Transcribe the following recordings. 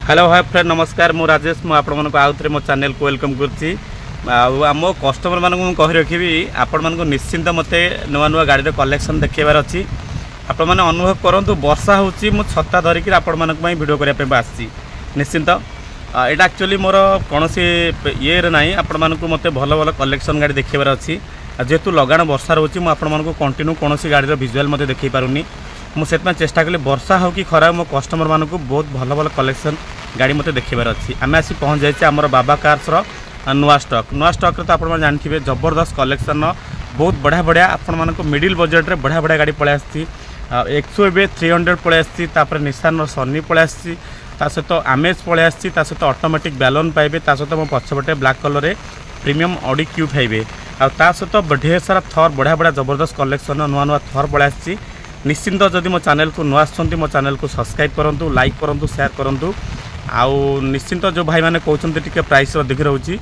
Hello hi friend नमस्कार मु राजेश मु आपण मन को आउथरे मो चैनल को वेलकम करछि आम कस्टमर मान को कहि रखिबी आपण मन को निश्चिंत मते नुआ नुआ गाड़ी रे कलेक्शन देखैबार अछि आपण माने अनुभव करंतु वर्षा होछि मु छत्ता धरि कि आपण मन को वीडियो करिया पे आछि निश्चिंत एटा एक्चुअली मोर कोनोसी ये रे नाही आपण मन को मते भलो भलो कलेक्शन गाड़ी देखैबार अछि जेतु लगाण वर्षा रहउछि मु आपण मन को कंटिन्यू कोनोसी गाड़ी रो विजुअल मते देखै पारुनी मुझे चेष्टा कली वर्षा हो कि खरा मो कस्टमर मानक बहुत भल भल कलेक्शन गाड़ी मते देखार अच्छी आम आसी पहुँच जाइए आमर बाबा कार्स नुआ स्टॉक तो आप जानते जबरदस्त कलेक्शन बहुत बढ़िया बढ़िया आपण मानक मिडिल बजेट रे बढ़िया बढ़िया गाड़ी पलि आसी एक्सो 300 पलि आसी निशान सनी पलि आसी सहित आमेज पलि आसी सहित ऑटोमेटिक बैलन पाइबे सहित मो पछपटे black colour premium Audi Q पाइबे आ सहित ढेर सारा थर बढ़िया बढ़िया जबरदस्त कलेक्शन नुआ नुआ थर पलि आसी निश्चिंत जदि मो चैनल को नुआ आछंती मो चैनल को सब्सक्राइब करंतु लाइक करंतु शेयर करंतु आउ निश्चिंत जो भाई माने कहउछंती टिके प्राइस अधिक रहउची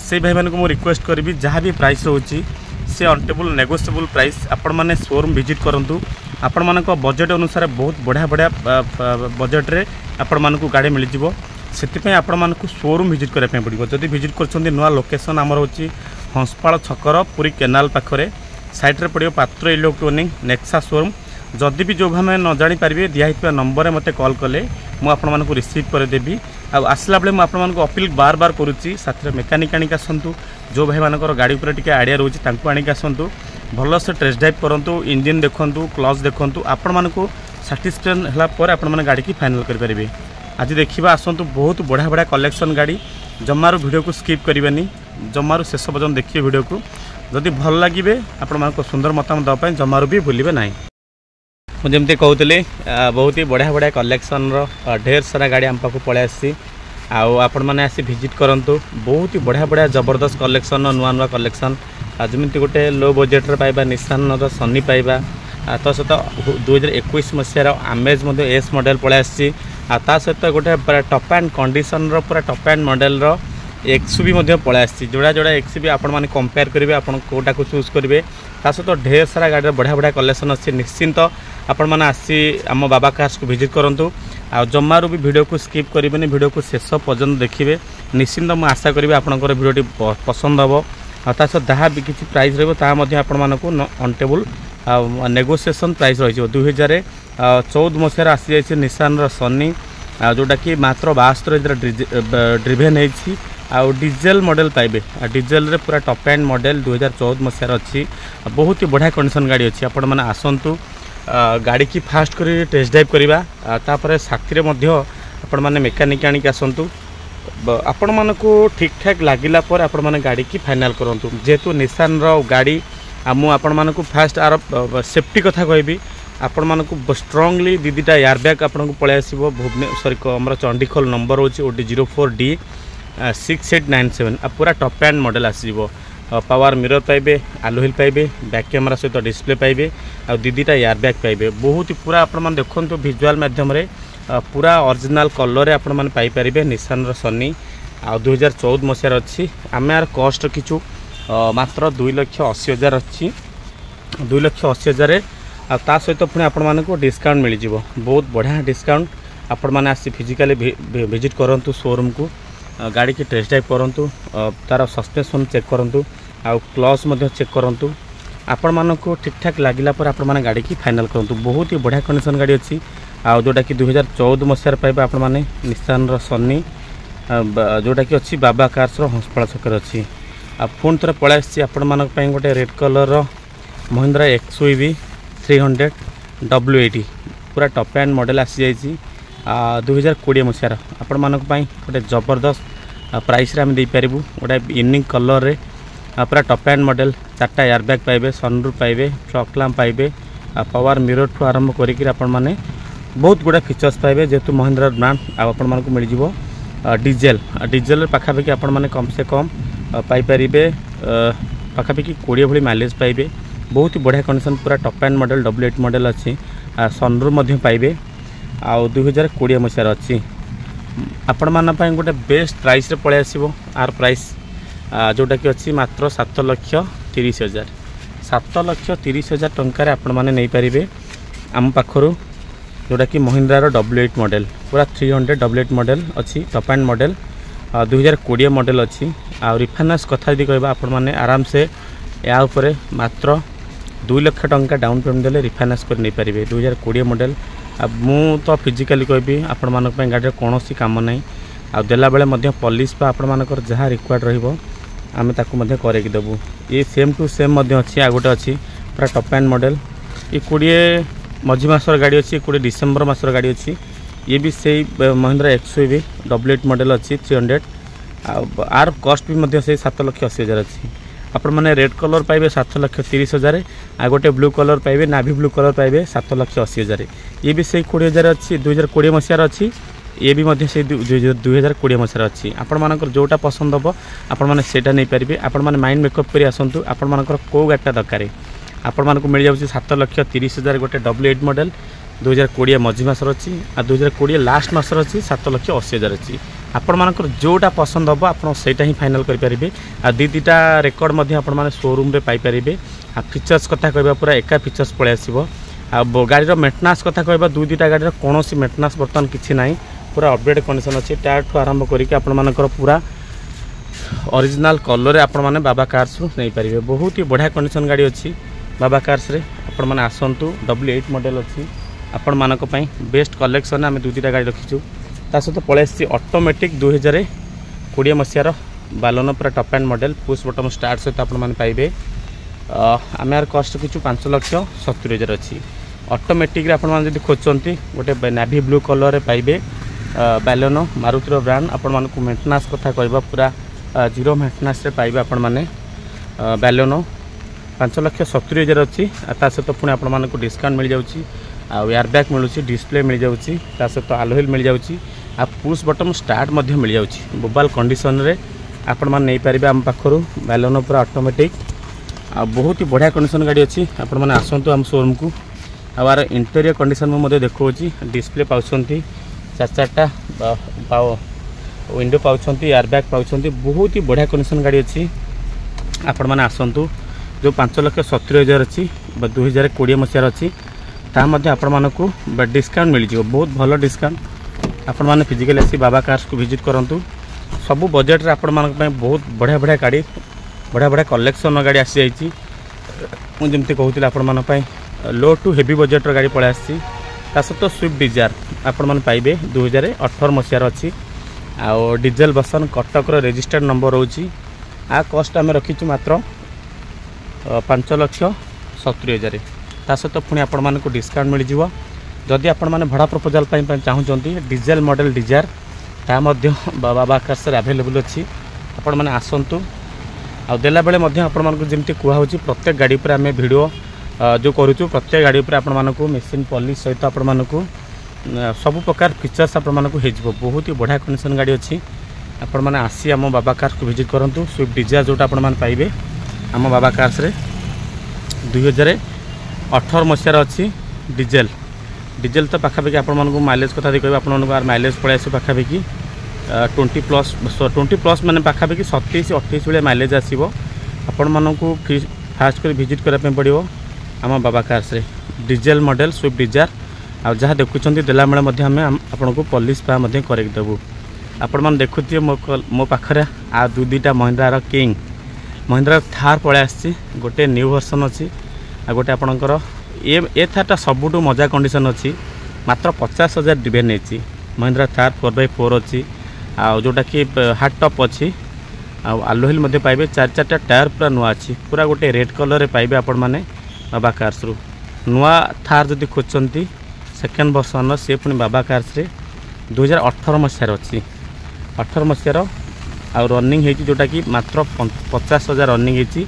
से भाई माने को मो रिक्वेस्ट करबी जहाँ भी प्राइस रहउची से अनटेबल नेगोशिएबल प्राइस आपण माने शोरूम विजिट करंतु आपण माने को बजेट अनुसार बहुत बढ़िया बढ़िया बजेट रे आपण माने को गाड़ी मिल जिवो सेति आपण माने को शोरूम विजिट करे पड़ो जदि विजिट करछंती नुआ लोकेशन आमर होची हंसपाल छकर पुरी केनाल पाखरे साइड रे पड़ियो पात्र इलेक्ट्रोनिक नेक्सा शोरूम जदि भी जो भाई न जानी पारे दिखाई नंबर मते कॉल कले मु आपण मानक रिसीव करदेवी आसला बेले मुझे आपण अपील बार बार करुच्ची साथ मेकानिक आनिक आसतु जो भाई मानकर गाड़ी उपर टिके आइडिया रोचे तांको आनिक आसतु भल से टेस्ट ड्राइव करूँ इंजिन देखूँ क्लच देखूँ आपण मानक साटिस्फैक्शन है आपण मैंने गाड़ी की फाइनल करेंगे आज देखा आसतु बहुत बढ़िया बढ़िया कलेक्शन गाड़ी जमारू वीडियो को स्किप करेंगे जमारू शेष पर्यटन देखिए वीडियो को जदि भल लगे आपण मानक सुंदर मतामत देवाई जमारू भी भूलिए ना मुझे कहते बहुत ही बढ़िया बढ़िया कलेक्शन ढेर सारा गाड़ी आम पाक पलि आसी आपण मैंने आसी विजिट करंतु बहुत ही बढ़िया बढ़िया जबरदस्त कलेक्शन नुआ नुआ कलेक्शन जमी गोटे लो बजेट पाइबा निशान सनी पाइबा तो सहित 2021 मसीहार आमेज एस मॉडल पलि आसी सहित गोटे पूरा टॉप एंड कंडीशन पूरा टॉप एंड मॉडल एक्सयूवी पलि आसी जोड़ा जोड़ा एक्सयूवी आपण माने कंपेयर करेंगे आपण कोटा को चूज करेंगे सहित ढेर सारा गाड़ी बढ़िया बढ़िया कलेक्शन अच्छी निश्चिंत आपण मैंने आसी आम बाबा कार्स को विजिट करूँ आ जमारू भी वीडियो को स्किप करेंगे वीडियो को शेष पर्यटन देखिए निश्चिंत मुझे आशा करी आपंकर वीडियोटी पसंद हम सहित जहाँ भी किसी प्राइस रहा अनटेबल नेगोशिएशन प्राइस रही 2014 मसीहार आसी जाइए निशान सनी जोटा कि मात्र 72 ड्रिभेन होती आउ डीजेल मॉडल पाइबे डीजेल रे पूरा टॉप एंड मॉडल 2014 मसीहार अच्छी बहुत ही बढ़िया कंडीशन गाड़ी अच्छी आपण मैंने आसतु गाड़ी की फास्ट कर टेस्ट ड्राइव करवा साथी आपण मैंने मेकानिक आनिक आसतु आपण मानक ठीक ठाक लगिला आपण मैंने गाड़ी की फाइनल करूँ जेहेतु निशान गाड़ी आपण मानक फास्ट आर सेफ्टी कथा कहबी आपण मानक स्ट्रांगली दीटा एयर बैग आपन को पळे आसीबो भुवनेश्वर हमर चंडीखोल नंबर होची ओडी 04D 6897 पूरा टॉप एंड मॉडल आसीबो पावर मिरर पाइबे आलोहिल पाइबे बैक कैमरा सहित डिस्प्ले पाइबे आ दीटा एयर बैग पाइबे बहुत ही पूरा आपण मान देखंतु विजुअल माध्यम रे पूरा ओरिजिनल कलर रे आपण मान पाई परिबे निशान रो सनी आ 2014 मसीहार अच्छी आम यार कॉस्ट किछु मात्र 2,80,000 अच्छी 2,80,000 ता सहित पुणी आपण मानक डिस्काउंट मिल जिवो बहुत बढ़िया डिस्काउंट आपण माने आसी फिजिकली विजिट करंतु शोरूम को गाड़ी की टेस्ट ड्राइव करंतु तार सस्पेंशन चेक करंतु आ क्लच मध्य चेक करंतु आपण मानक ठीक ठाक लागिला पर आपण माने गाड़ी की फाइनल करंतु बहुत ही बढ़िया कंडीशन गाड़ी अच्छी आ जोटा कि 2014 मसीहार पाइबे आपण माने निशान रो सनी जोटा कि अच्छी बाबा कार्स रो हंसपाल छकर अच्छी आ फोन थोड़ा पळा आसी आपण मानक पई गोटे रेड कलर रो महिंद्रा एक्सयूवी 300 W80 पूरा टॉप एंड मॉडल आसी जाइए 2020 मसीहार आपण मानक पई गोटे जबरदस्त प्राइस रे हम दे पारिबु गोटे यूनिक कलर रे पूरा टॉप एंड मॉडल 4टा एयर बैग पाइबे सनरूफ पाइबे फ्रंट लैम्प पाइबे पावर मिरर ठू आरंभ करिक आपण माने बहुत गुड़ा फीचर्स पाइबे जेतु महिंद्रा ब्रांड आपण मानक मिल जिवो डीजेल पाखापाखि आपण माने कम से कम पाई परिबे पाखापाखि 20 भली माइलेज पाइबे बहुत ही बढ़िया कंडीशन पूरा top end model W8 model अच्छी सनरूफ मध्य पाइबे आ 2020 मसीहार अच्छी आपण मान गोटे बेस्ट प्राइस रे पळे आसीबो आर प्राइस जोटा कि अच्छी मात्र 7,30,000 7,30,000 टंकार आपण माने नहीं पारिबे आम पाखरु जोटा कि महिंद्रार W8 मॉडल पूरा 300 W8 मॉडल अच्छी टॉप एंड मॉडल 2020 मॉडल अच्छी आ रिफाइनान्स कथा यदि कहबा आपण माने आराम से या ऊपर मात्र 2 लाख टंका डाउन पेमेंट देले रिफाइनान्स कर नहीं पारिबे 2020 मॉडल। आ मु तो फिजिकली कहबी आपण मानक पे गाड़ी कोनोसी काम नहीं आ देला बेले मध्य पॉलिश पा आपण मानकर जहाँ रिक्वायर्ड रहिबो आमे ताकू मध्य करेकी देबू। ये सेम टू सेम मध्य अच्छी आ गोटे अच्छी पूरा टॉप एंड मॉडल ये 20 मझी मासर गाड़ी अच्छी 20 डिसेम्बर मासर गाड़ी अच्छी ये भी से महिंद्रा XUV W8 मॉडल अच्छी 300 आर कॉस्ट भी मध्य से 7,80,000 अच्छी। आपण मैंने रेड कलर पाइबे 7,30,000 आ गोटे ब्लू कलर पाइबे नाभी ब्लू कलर पाइबे 7,80,000 ये भी से 20,000 अच्छी 2020 मसीहार अच्छी ये भी मध्य से 2020 मसीहार अच्छी। आपण मानकर जोटा पसंद हम आपण मैंने सेटा नहीं पारिबे आपण मैंने माइंड मेकअप करी आसंतु आपण मानकर को गाड़ीटा दरकार आपण मानक मिल जाउची 7,30,000 गोटे W8 मॉडल 2020 मझी मासर अच्छी आ 2020 लास्ट मासर अच्छी 7,80,000 अच्छी। आपण मानकर जोटा पसंद हम आप ही फाइनाल करेंगे आ दीटा रेकर्ड आपण मैंने शोरूम रे पाई पारिबे। आ फीचर्स कथा कहबा पूरा एका फीचर्स पळे आसीबो आ गाड़ी मेंटेनेंस कथा कहबा दुईटा गाड़ी कौन सी मेंटेनेंस बर्तमान किसी ना पूरा अपडेट कंडीशन अच्छी टायर ठू आरंभ करके आपण मानकर पूरा ओरिजिनल कलर आपण माने बाबा कार्स रु नहीं पारिबे। बहुत ही बढ़िया कंडीशन गाड़ी अच्छी बाबा कार्स रे आपण माने आसंतु W8 मॉडल अच्छी आपण मानक पई बेस्ट कलेक्शन आम दुईटा गाड़ी रखीचु ता सहित पलैसी ऑटोमेटिक 2020 मसीहार बालन पूरा top end model push button start सहित आपण माने पाइबे। आम यार कस्ट रखीचु 5,70,000 अच्छी ऑटोमेटिक आपण माने जदि खोजचंती गोटे नाभी ब्लू कलर रे पाइबे बालन मारुतिर ब्रांड आपण मानक मेंटेनेंस कथा कहबा पूरा जीरो मेंटेनेंस रे पाइबे आपण माने बालन 5,70,000 अच्छी ता सहित पुणी आपण मानक डिस्काउंट मिल जाउची आ एयरबैग मिलूँ डिस्प्ले मिल जाउची ता सहित आलोहिल मिल जाउची आ पुश बटन स्टार्ट मध्य मिल जाउची मोबाइल कंडीशन रे आपण मान नहीं पारिबे आम पाखरु बालन पूरा ऑटोमेटिक आ बहुत ही बढ़िया कंडीशन गाड़ी अच्छी आपण माने आसंतु आम शोरूम को आर इंटीरियर कंडीशन में मध्य देखौची डिस्प्ले पाउछंती चारटा विंडो पाउछंती एयरबैग पाउछंती बहुत ही बढ़िया कंडीशन गाड़ी अच्छी आपण माने आसंतु जो 5,70,000 अच्छी 2020 मसीहार अच्छी ता मध्य आपण मानकु डिस्काउंट मिल जिवो बहुत भलो डिस्काउंट आपण माने फिजिकली आसी बाबा कार्स को विजिट करंतु सबु बजेट रे आपण मानक पय बहुत बढ़िया बढ़िया गाड़ी बढ़िया बढ़िया कलेक्शन गाड़ी आसी जाइची मु जेमते कहूतिला आपण मान पय लो टू हेवी बजेट रो गाड़ी पळे आसी ता सतो स्विफ्ट डिजायर आपण मान पाइबे 2018 मसीहार अच्छी आ डीजल वर्जन कटक रो रजिस्टर्ड नंबर होची आ कॉस्ट आमे रखीचु मात्र 5,70,000 ता सहित पुणी आपण मानक डिस्काउंट मिल जिवो जदि आपण माने भड़ा प्रपोजल पय चाहूचंती डीजल मॉडल डिजायर ता मध्य बाबा कार्स रे अवेलेबल अच्छी आपण माने आसंतु आ देला बेले मध्य आपण मानक जेमती कुहा होची प्रत्येक गाड़ी पर आमे वीडियो जो करूचु प्रत्येक गाड़ी पर आपण मानक मशीन पॉलिश सहित आपण मानक सब प्रकार फीचर्स आपण मानक हे जिवो बहुत ही बढ़िया कंडीशन गाड़ी अच्छी आपण माने आसी आम बाबा कार्स को विजिट करंतु स्विफ्ट डिजायर जोटा आपण माने पाइबे आम बाबा कार्स रे 2018 मसीहार अच्छी डीजेल तो पाखापाखि आपण मानक माइलेज कथा देखिए आपण मानक माइलेज पड़े आस पाखापाखि 20 प्लस माने पाखापाखि 27-28 बेले माइलेज आसीबो आपण मानक फास्ट कर विजिट करबा पे पड़िबो आम बाबा कार्स रे डीजेल मॉडल स्विफ्ट डिजायर आ जहाँ देखुछंती देला मेले मध्य आमे आपण को पॉलिश पा मध्य करेक देबू आपण मान देखुथिए मो पाखरे आ दुईटा महिंद्रा किंग महिंद्रा थार पळे आसी गोटे न्यू वर्जन अच्छी आ गोटे आपणकर ए थारटा सबुठू मजा कंडीशन अच्छी मात्र 50,000 डिवेन नहीं महिंद्रा थार 4x4 अच्छी आ जोटा कि हार्ड टॉप अच्छी आलोहिल मध्य पाइबे 4-4टा टायर पूरा नुआ अच्छी पूरा गोटे रेड कलर रे पाइबे आपण माने बाबा कार्स रु नुआ थार जदि खोजचंती सेकेंड वर्जन से पुणी बाबा कार्स रे 2018 मसीहार अच्छी 18 मसीहार आ रनिंग है जोटा कि मात्र 50,000 रनिंग है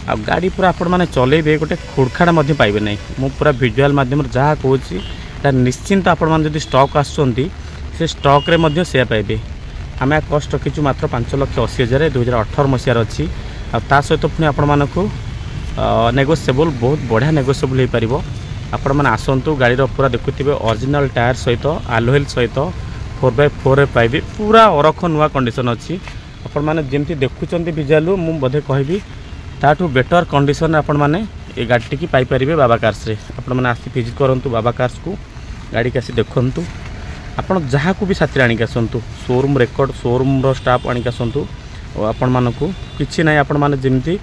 आ गाड़ी पूरा आपण माने चलेबे गोटे खुड़खाड़ा मध्य पाइबे नहीं मु पूरा विजुअल माध्यम जहाँ कहूँ निश्चिंत आपण माने जदि स्टॉक आसुचंती से स्टॉक रे मध्य से पाइबे आम कस्ट रखीचु मात्र 5,80,000 2018 मसीहार अच्छी आ सहित पुणी आपण मानक नेगोशिएबल बहुत बढ़िया नेगोशिएबल हो पारिबो आपण माने आसंतु गाड़ी पूरा देखुथिबे ओरिजिनल टायर सहित आलोहिल सहित 4x4 रे पाइबे पूरा अरख नुआ कंडीशन अच्छी आपण माने जेमती देखुचंती विजुअल मु बधे कहबी ताठू बेटर कंडीशन आपण माने ए गाड़ी की पाई परिबे बाबा कार्स रे आपण माने आसी विजिट करंतु बाबा कार्स को गाड़ी के आसी देखंतु आपण जहाँ को भी साथी आनिक आसतु शोरूम रेकर्ड शोरूम स्टाफ आनिक आसतु आपण मानकु किछि नै आपण माने जेमती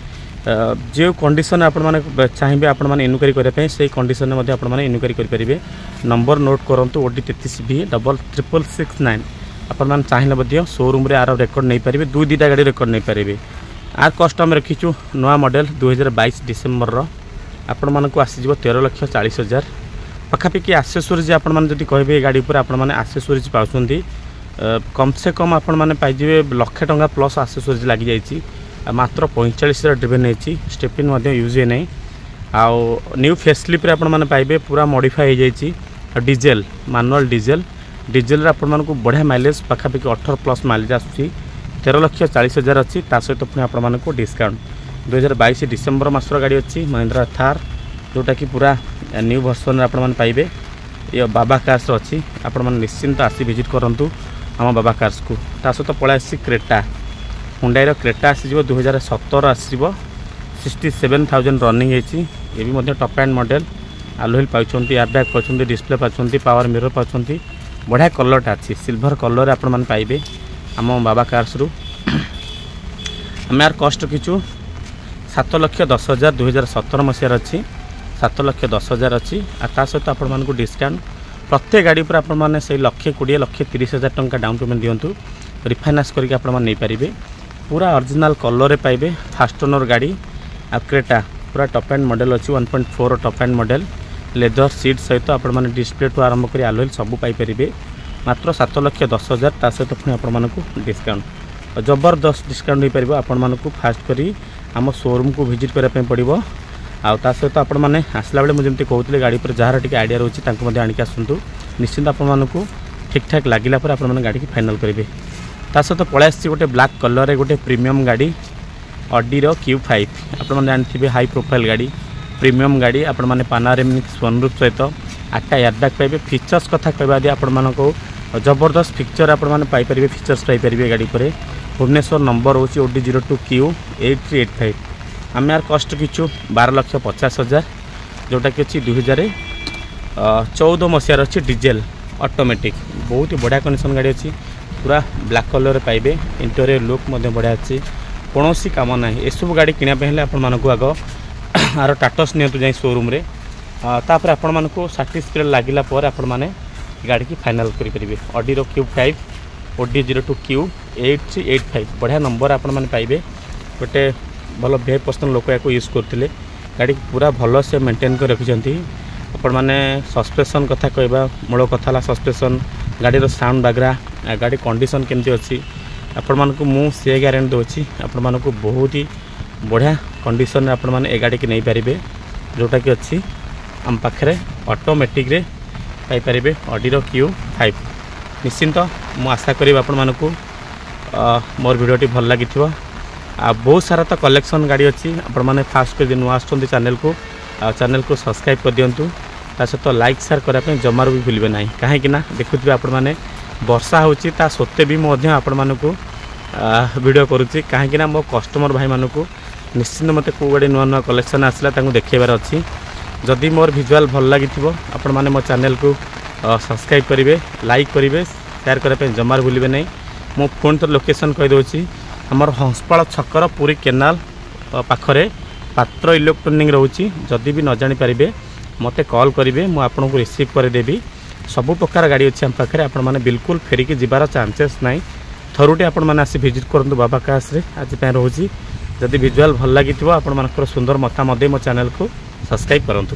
जो कंडीशन आपण माने चाहिए आपण माने इनक्वारी करबा पई से कंडीशन में मध्ये आपण माने इनक्वारी कर परिबे। नंबर नोट करंतु OD 33B6669 आपण माने चाहिए मध्ये शोरूम रे आर रेकॉर्ड नहीं पारिबे दुई दुईटा गाड़ी रेकॉर्ड नहीं पारिबे। आर कस्ट हम रखीचु नवा मॉडल 2022 डिसेंबर रो आपण मानकु आसी जिवो 13,40,000 पाखापाखि एक्सेसरीज आपण माने जदि कहबे गाड़ी ऊपर आपण माने एक्सेसरीज पाउछंती कम से कम आपण माने पाइ जिवे लाख टंका प्लस एक्सेसरीज लागि जाईची मात्र 45 ड्रिवेन है स्टेपिन यूज है नहीं आउ न्यू फेसलिप रे आपण माने पाइबे पूरा मॉडिफाई हो जाइए डीजेल मैनुअल डीजेल आपण मानकु बढ़िया माइलेज पाखापाखि 18 प्लस माइलेज आसुची 13,40,000 अच्छी सहित पुणी आपण मानकु डिस्काउंट 2022 डिसेंबर मासर गाड़ी अच्छी महिंद्रा थार जोटा कि पूरा न्यू वर्जन आपण माने पाइबे। ये बाबा कार्स अच्छी आपण माने निश्चिंत आसी विजिट करंतु आम बाबा कार्स को सहित पळा आसी क्रेटा हुंडाई क्रेटा आसीजो 2017 आसीजो 67,000 रनिंग होती ये भी टॉप एंड मॉडल आलोहिल पाँच एयरबैग पाँच डिस्प्ले पाँच पावर मिरर पाँच बढ़िया कलरटा अच्छी सिल्वर कलर आपण माने पाइबे आम बाबा कार्स रु आम यार कस्ट रखीचु 7,10,000 2017 मसीहार अच्छी 7,10,000 अच्छी सहित आपण मानकु डिस्काउंट प्रत्येक गाड़ी पर आपण माने से 1,20,000 टंका डाउन पेमेंट दिंतु रिफाइनान्स करके आपण माने नहीं पारिबे पूरा ओरिजिनल कलर पाइबे फास्ट ओनर गाड़ी आ क्रेटा पूरा टॉप एंड मॉडल अच्छी 1.4 top end model leather seat सहित आपण माने डिस्प्ले टू आरंभ करी आलोहिल सब पाई परिबे मात्र 7,10,000 सहित पुणी आपण मानकु डिस्काउंट जबरदस्त डिस्काउंट हो पारिबो आपण मानकु फास्ट करी आम शोरूम को विजिट करा पे पड़िबो आ सहित आपण माने आसला बेले मु जेमती कहउतले गाड़ी पर जहार टिके आइडिया रहउची तांको मध्ये आनिक आसंतु निश्चिंत आपण मानकु ठीक ठाक लागिला पर आपण माने गाड़ी की फाइनल करिवे। सहित पळा आसी गोटे ब्लैक कलर रे गोटे प्रीमियम गाड़ी ऑडी रो Q5 आपण माने जानथिबे हाई प्रोफाइल गाड़ी प्रीमियम गाड़ी आपण माने पानारेमिक सनरूफ सहित 8टा एयरबैग पाइबे। फीचर्स कथा कहबा दे आपण मानको जबरदस्त फीचर आपण माने पाई परिबे फीचर्स पाई परिबे गाड़ी पर भुवनेश्वर नंबर होची OD 02Q8385 आम यार कस्ट किछु 12,50,000 जोटा कि अच्छी 2014 मसीहार अच्छी डीजेल ऑटोमेटिक बहुत ही बढ़िया कंडीशन गाड़ी अच्छी पूरा ब्लैक कलर पाइबे इंटीरियर लुक बढ़िया अच्छी कौन सी कम ना ये सब गाड़ी किनापे आपण मानक आग आर टाटस नियंतु जाई शोरूम रे तापर आपण मानक साटिस्फाइड लागिला पर आपण माने गाड़ी की फाइनल करि परिबे। ऑडी रो Q5 OD 02Q8385 बढ़िया नंबर आपण माने पाइबे गोटे भल 20% लोक या यूज करते गाड़ी पूरा भल से मेंटेन कर रखिंट आपण माने सस्पेंशन कथा कहबा मूल कथा सस्पेंशन गाड़ी साउंड बागरा गाड़ी कंडीशन केमती अच्छी आपण मानकु मु से गारंटी दोची आपण मानकु बहुत ही बढ़िया कंडीशन आपण माने ए गाड़ी की नहीं पारिबे जोटा कि अच्छी आम पाखरे ऑटोमेटिक रे पाई पारिबे ऑडी रो Q5 निश्चिंत मु आशा करी आपण मानकु मोर वीडियोटी भल लागिथिबो आ बहुत सारा तो कलेक्शन गाड़ी अच्छी आपण माने फास्ट कर नुआ आसुंती चैनल को सब्सक्राइब कर दियंतु सहित लाइक शेयर करने जमार भी भूलिबे नहीं कहीं देखुथिबे आपण माने वर्षा होची ता सत्ते भी मध्य आपण मानकु वीडियो करूची कहीं मो कस्टमर भाई मानकु निश्चिंत मते को गाड़ी नुआ नुआ कलेक्शन आसला तांको देखैबार अच्छी जदि मोर विजुअल भल लागिथिबो आपण माने मो चैनल को सब्सक्राइब करिवे लाइक करिवे शेयर करने जमार भूलिबे नहीं मो फोन तो लोकेशन कहि दोची हमर हंसपाल छकर पूरी केनाल पाखरे पात्र इलेक्ट्रोनिक रोची जदि भी न जानि पारिबे मते कॉल करिवे मु आपन को रिसीव कर देबी सब प्रकार गाड़ी अच्छी हम पाखे आपण माने बिल्कुल फेरिकी जीवार चांसेस नहीं थरुटे आपण माने आसी विजिट करंतु बाबा कार्स रे आज पे रोची जदि विजुअल भल लागिथिबो आपण मानकर सुंदर मतामत दे मो चैनल को सब्सक्राइब करंतु।